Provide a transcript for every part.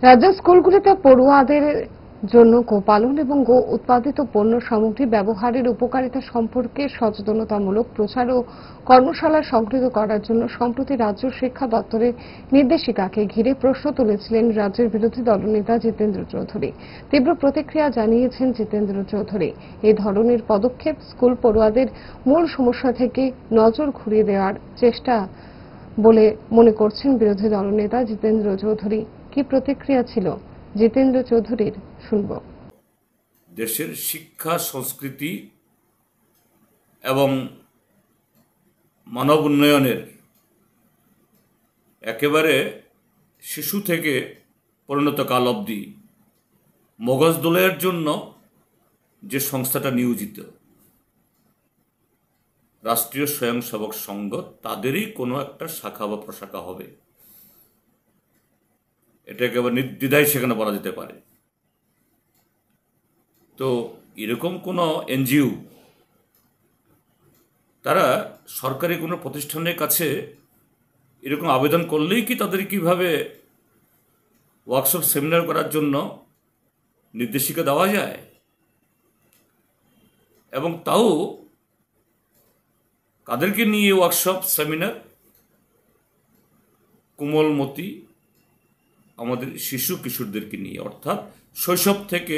রাজ্যের স্কুলগুলিতে পড়ুয়াদের জন্য গোপালন এবং গো উৎপাদিত পণ্য সামগ্রী ব্যবহারের উপকারিতা সম্পর্কে সচেতনতামূলক প্রচার ও কর্মশালা সংগঠিত করার জন্য সম্প্রতি রাজ্য শিক্ষা দপ্তরের নির্দেশিকাকে ঘিরে প্রশ্ন তুলেছিলেন রাজ্যের বিরোধী দলনেতা জিতেন্দ্র চৌধুরী। তীব্র প্রতিক্রিয়া জানিয়েছেন জিতেন্দ্র চৌধুরী। এই ধরনের পদক্ষেপ স্কুল পড়ুয়াদের মূল সমস্যা থেকে নজর ঘুরিয়ে দেওয়ার চেষ্টা বলে মনে করছেন বিরোধী দলনেতা জিতেন্দ্র চৌধুরী। কি প্রতিক্রিয়া ছিল জিতেন্দ্র চৌধুরীর, শুনব। দেশের শিক্ষা, সংস্কৃতি এবং মানব উন্নয়নের একেবারে শিশু থেকে পরিণতকাল অবধি মগজ দোলাইয়ের জন্য যে সংস্থাটা নিয়োজিত, রাষ্ট্রীয় স্বয়ংসেবক সংঘ, তাদেরই কোনো একটা শাখা বা প্রশাখা হবে, এটা একেবারে নির্দ্বিধায় সেখানে বলা যেতে পারে। তো এরকম কোনো এনজিও তারা সরকারি কোনো প্রতিষ্ঠানের কাছে এরকম আবেদন করলেই কি তাদের কিভাবে ওয়ার্কশপ সেমিনার করার জন্য নির্দেশিকা দেওয়া যায়? এবং তাও কাদেরকে নিয়ে ওয়ার্কশপ সেমিনার? কোমলমতি আমাদের শিশু কিশোরদেরকে নিয়ে, অর্থাৎ শৈশব থেকে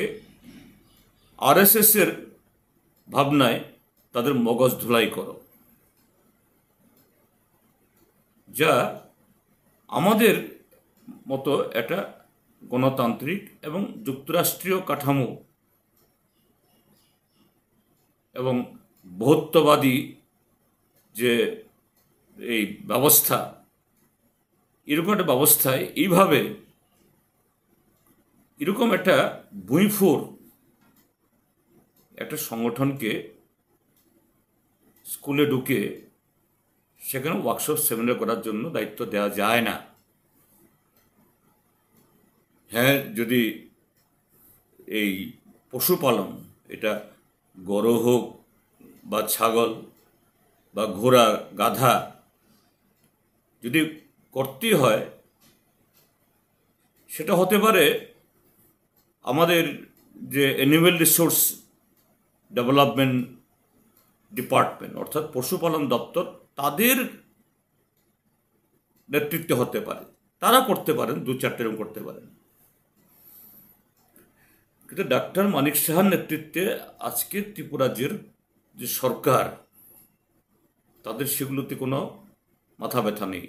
আরএসএস এর ভাবনায় তাদের মগজ ধুলাই করো, যা আমাদের মতো একটা গণতান্ত্রিক এবং যুক্তরাষ্ট্রীয় কাঠামো এবং বহুত্ববাদী যে এই ব্যবস্থা, এরকম একটা ব্যবস্থায় এইভাবে এরকম একটা ভুঁইফোর একটা সংগঠনকে স্কুলে ঢুকে সেখানে ওয়ার্কশপ সেমিনার করার জন্য দায়িত্ব দেওয়া যায় না। হ্যাঁ, যদি এই পশুপালন, এটা গরু হোক বা ছাগল বা ঘোড়া, গাধা, যদি করতে হয় সেটা হতে পারে আমাদের যে অ্যানিম্যাল রিসোর্স ডেভেলপমেন্ট ডিপার্টমেন্ট, অর্থাৎ পশুপালন দপ্তর, তাদের নেতৃত্বে হতে পারে। তারা করতে পারেন, দু চারটে এরকম করতে পারেন। কিন্তু ডাক্তার মানিক সাহার নেতৃত্বে আজকে ত্রিপুরা রাজ্যের যে সরকার, তাদের সেগুলোতে কোনো মাথা ব্যথা নেই।